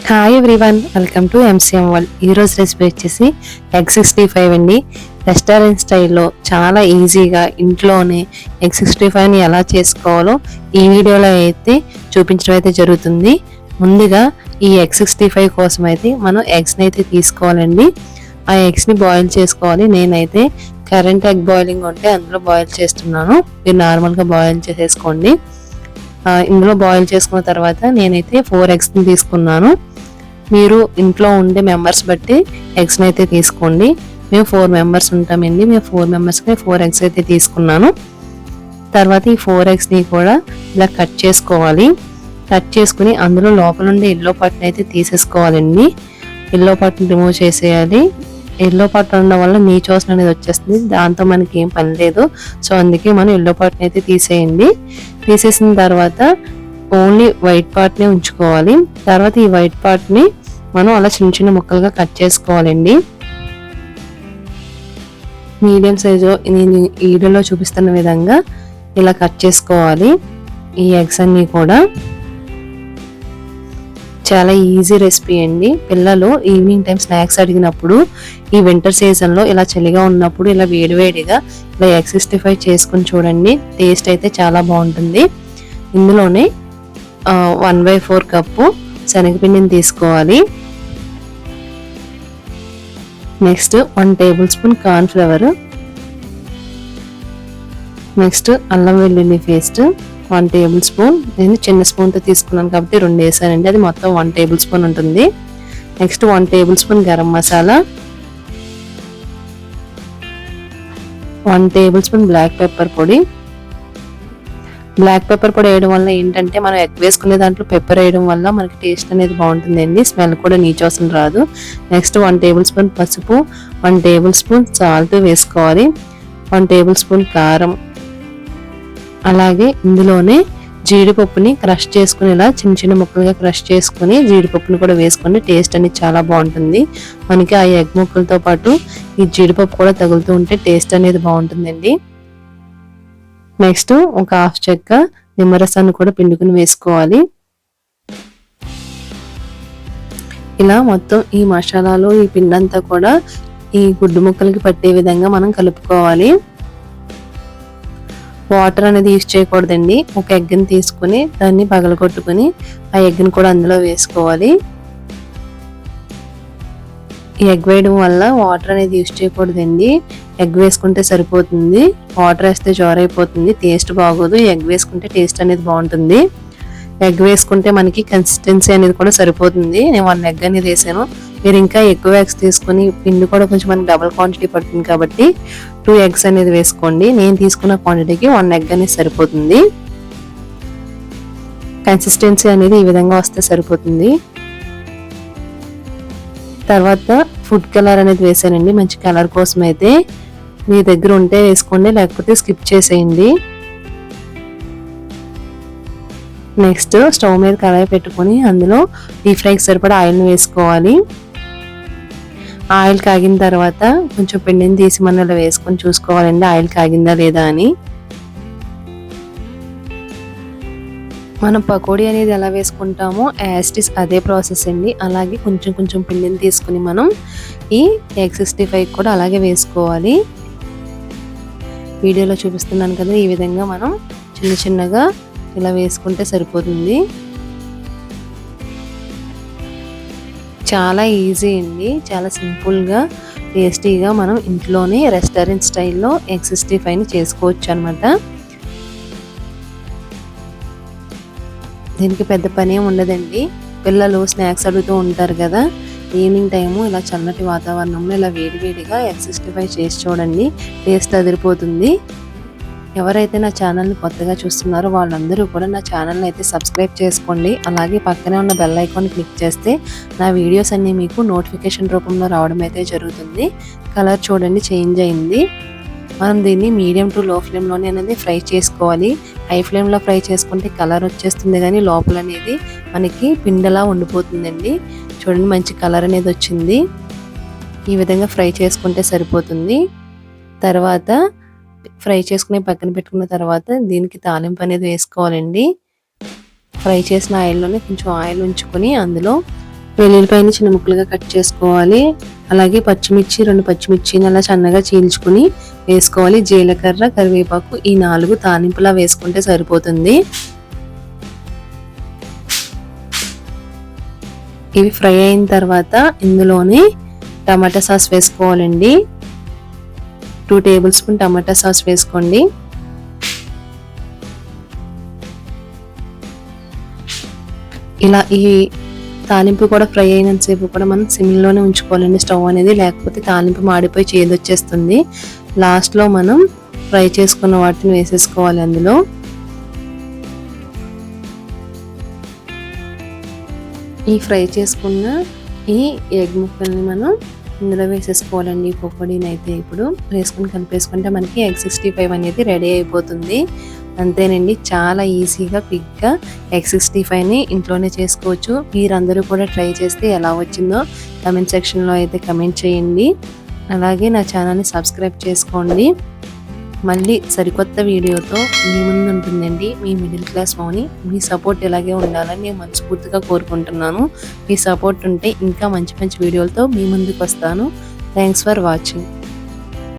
Hi everyone, welcome to MCM world. ఈరోజు recipe వచ్చేసి egg 65 అండి. రెస్టారెంట్ స్టైల్లో చాలా ఈజీగా ఇంట్లోనే ఎగ్ 65ని ఎలా చేసుకోవాలో ఈ వీడియోలో అయితే చూపించడం అయితే జరుగుతుంది. ముందుగా ఈ ఎగ్ 65 కోసం అయితే మనం ఎగ్స్ని అయితే తీసుకోవాలండి. ఆ ఎగ్స్ని బాయిల్ చేసుకోవాలి. నేనైతే కరెంట్ ఎగ్ బాయిలింగ్ ఉంటే అందులో బాయిల్ చేస్తున్నాను. మీరు నార్మల్గా బాయిల్ చేసేసుకోండి. ఇందులో బాయిల్ చేసుకున్న తర్వాత నేనైతే 4 ఎగ్స్ని తీసుకున్నాను. మీరు ఇంట్లో ఉండే మెంబర్స్ బట్టి ఎగ్స్ని అయితే తీసుకోండి. మేము 4 మెంబర్స్ ఉంటామండి. మేము 4 మెంబర్స్కి 4 ఎగ్స్ అయితే తీసుకున్నాను. తర్వాత ఈ 4 ఎగ్స్ని కూడా ఇలా కట్ చేసుకోవాలి. కట్ చేసుకుని అందులో లోపల ఉండే ఎల్లో పార్ట్ని అయితే తీసేసుకోవాలండి. ఎల్లో పార్ట్ని రిమూవ్ చేసేయాలి. ఎల్లో పార్ట్ ఉండడం వల్ల నీచు వాసన అనేది వచ్చేస్తుంది. దాంతో మనకి ఏం పని లేదు. సో అందుకే మనం ఎల్లో పార్ట్ని అయితే తీసేయండి. తీసేసిన తర్వాత ఓన్లీ వైట్ పార్ట్నే ఉంచుకోవాలి. తర్వాత ఈ వైట్ పార్ట్ని మనం అలా చిన్న చిన్న ముక్కలుగా కట్ చేసుకోవాలండి. మీడియం సైజు నేను ఈ వీడియోలో చూపిస్తున్న విధంగా ఇలా కట్ చేసుకోవాలి. ఈ ఎగ్స్ అన్ని కూడా చాలా ఈజీ రెసిపీ అండి. పిల్లలు ఈవినింగ్ టైం స్నాక్స్ అడిగినప్పుడు ఈ వింటర్ సీజన్లో ఇలా చలిగా ఉన్నప్పుడు ఇలా వేడివేడిగా ఇలా ఎగ్ 65 చేసుకుని చూడండి. టేస్ట్ అయితే చాలా బాగుంటుంది. ఇందులోనే 1/4 కప్పు శనగపిండిని తీసుకోవాలి. Next 1 table spoon corn flour. Next అల్లం వెల్లుల్లి పేస్ట్ 1 టేబుల్ స్పూన్. నేను చిన్న స్పూన్తో తీసుకున్నాను కాబట్టి 2 వేసానండి. అది మొత్తం 1 టేబుల్ స్పూన్ ఉంటుంది. Next 1 tablespoon garam masala, 1 tablespoon black pepper పొడి. బ్లాక్ పెప్పర్ పొడి వేయడం వల్ల ఏంటంటే మనం ఎగ్ వేసుకునే దాంట్లో పెప్పర్ వేయడం వల్ల మనకి టేస్ట్ అనేది బాగుంటుందండి. స్మెల్ కూడా నీచోసం రాదు. నెక్స్ట్ 1 టేబుల్ స్పూన్ పసుపు, 1 టేబుల్ స్పూన్ సాల్ట్ వేసుకోవాలి. 1 టేబుల్ స్పూన్ కారం. అలాగే ఇందులోనే జీడిపప్పుని క్రష్ చేసుకుని ఇలా చిన్న చిన్న ముక్కలుగా క్రష్ చేసుకుని జీడిపప్పుని కూడా వేసుకొని టేస్ట్ అనేది చాలా బాగుంటుంది. మనకి ఆ ఎగ్ ముక్కలతో పాటు ఈ జీడిపప్పు కూడా తగులుతూ ఉంటే టేస్ట్ అనేది బాగుంటుందండి. నెక్స్ట్ ఒక హాఫ్ చెక్క నిమ్మరసాన్ని కూడా పిండుకుని వేసుకోవాలి. ఇలా మొత్తం ఈ మసాలాలు ఈ పిండి అంతా కూడా ఈ గుడ్డు ముక్కలకి పట్టే విధంగా మనం కలుపుకోవాలి. వాటర్ అనేది యూజ్ చేయకూడదండి. ఒక ఎగ్ని తీసుకుని దాన్ని పగలగొట్టుకుని ఆ ఎగ్ని కూడా అందులో వేసుకోవాలి. ఈ ఎగ్ వేయడం వల్ల వాటర్ అనేది యూజ్ చేయకూడదండి. ఎగ్ వేసుకుంటే సరిపోతుంది. వాటర్ వేస్తే జోరైపోతుంది, టేస్ట్ బాగోదు. ఎగ్ వేసుకుంటే టేస్ట్ అనేది బాగుంటుంది. ఎగ్ వేసుకుంటే మనకి కన్సిస్టెన్సీ అనేది కూడా సరిపోతుంది. నేను 1 ఎగ్ అనేది వేసాను. మీరు ఇంకా ఎక్కువ ఎగ్స్ తీసుకుని పిండి కూడా కొంచెం మనకి డబుల్ క్వాంటిటీ పడుతుంది కాబట్టి 2 ఎగ్స్ అనేది వేసుకోండి. నేను తీసుకున్న క్వాంటిటీకి 1 ఎగ్ అనేది సరిపోతుంది. కన్సిస్టెన్సీ అనేది ఈ విధంగా వస్తే సరిపోతుంది. తర్వాత ఫుడ్ కలర్ అనేది వేసానండి. మంచి కలర్ కోసం అయితే మీ దగ్గర ఉంటే వేసుకోండి, లేకపోతే స్కిప్ చేసేయండి. నెక్స్ట్ స్టవ్ మీద కడాయి పెట్టుకొని అందులో డీప్ ఫ్రైకి సరిపడా ఆయిల్ని వేసుకోవాలి. ఆయిల్ కాగిన తర్వాత కొంచెం పిండిని తీసి మనం ఇలా వేసుకొని చూసుకోవాలండి ఆయిల్ కాగిందా లేదా అని. మనం పకోడీ అనేది ఎలా వేసుకుంటామో యాస్టిస్ అదే ప్రాసెస్ అండి. అలాగే కొంచెం కొంచెం పిండిని తీసుకుని మనం ఈ ఎగ్ 65 కూడా అలాగే వేసుకోవాలి. వీడియోలో చూపిస్తున్నాను కదా, ఈ విధంగా మనం చిన్న చిన్నగా ఇలా వేసుకుంటే సరిపోతుంది. చాలా ఈజీ అండి. చాలా సింపుల్గా టేస్టీగా మనం ఇంట్లోనే రెస్టారెంట్ స్టైల్లో ఎగ్ 65ని చేసుకోవచ్చు అనమాట. దీనికి పెద్ద పని ఉండదండి. పిల్లలు స్నాక్స్ అడుగుతూ ఉంటారు కదా, ఈవినింగ్ టైము ఇలా చల్లటి వాతావరణంలో ఇలా వేడివేడిగా ఎగ్ 65 చేసి చూడండి. టేస్ట్ అదిరిపోతుంది. ఎవరైతే నా ఛానల్ని కొత్తగా చూస్తున్నారో వాళ్ళందరూ కూడా నా ఛానల్ని అయితే సబ్స్క్రైబ్ చేసుకోండి. అలాగే పక్కనే ఉన్న బెల్ ఐకాన్ క్లిక్ చేస్తే నా వీడియోస్ అన్నీ మీకు నోటిఫికేషన్ రూపంలో రావడం అయితే జరుగుతుంది. కలర్ చూడండి చేంజ్ అయింది. మనం దీన్ని మీడియం టు లో ఫ్లేమ్లోనే అనేది ఫ్రై చేసుకోవాలి. హై ఫ్లేమ్లో ఫ్రై చేసుకుంటే కలర్ వచ్చేస్తుంది కానీ లోపల అనేది మనకి పిండలా ఉండిపోతుందండి. చూడండి మంచి కలర్ అనేది వచ్చింది. ఈ విధంగా ఫ్రై చేసుకుంటే సరిపోతుంది. తర్వాత ఫ్రై చేసుకుని పక్కన పెట్టుకున్న తర్వాత దీనికి తాలింపు అనేది వేసుకోవాలండి. ఫ్రై చేసిన ఆయిల్లోనే కొంచెం ఆయిల్ ఉంచుకొని అందులో వెల్లుల్లిపాయని చిన్న ముక్కలుగా కట్ చేసుకోవాలి. అలాగే పచ్చిమిర్చి 2 పచ్చిమిర్చిని అలా సన్నగా చీల్చుకుని వేసుకోవాలి. జీలకర్ర, కరివేపాకు ఈ 4 తాలింపులా వేసుకుంటే సరిపోతుంది. ఇవి ఫ్రై అయిన తర్వాత ఇందులోనే టమాటా సాస్ వేసుకోవాలండి. 2 టేబుల్ స్పూన్ టమాటా సాస్ వేసుకోండి. ఇలా ఈ తాలింపు కూడా ఫ్రై అయినంతసేపు కూడా మనం సిమ్లోనే ఉంచుకోవాలండి స్టవ్ అనేది, లేకపోతే తాలింపు మాడిపోయి చేదొచ్చేస్తుంది. లాస్ట్లో మనం ఫ్రై చేసుకున్న వాటిని వేసేసుకోవాలి. అందులో ఈ ఫ్రై చేసుకున్న ఈ ఎగ్ ముక్కల్ని మనం ఇందులో వేసేసుకోవాలండి. ఈ పకోడీని అయితే ఇప్పుడు వేసుకుని కలిపేసుకుంటే మనకి ఎగ్ 65 అనేది రెడీ అయిపోతుంది. అంతేనండి, చాలా ఈజీగా క్విక్గా ఎగ్ 65ని ఇంట్లోనే చేసుకోవచ్చు. మీరందరూ కూడా ట్రై చేస్తే ఎలా వచ్చిందో కమెంట్ సెక్షన్లో అయితే కమెంట్ చేయండి. అలాగే నా ఛానల్ని సబ్స్క్రైబ్ చేసుకోండి. మళ్ళీ సరికొత్త వీడియోతో మీ ముందు ఉంటుందండి మీ మిడిల్ క్లాస్ మౌని. మీ సపోర్ట్ ఇలాగే ఉండాలని నేను మనస్ఫూర్తిగా కోరుకుంటున్నాను. మీ సపోర్ట్ ఉంటే ఇంకా మంచి మంచి వీడియోలతో మీ ముందుకు వస్తాను. Thanks for watching.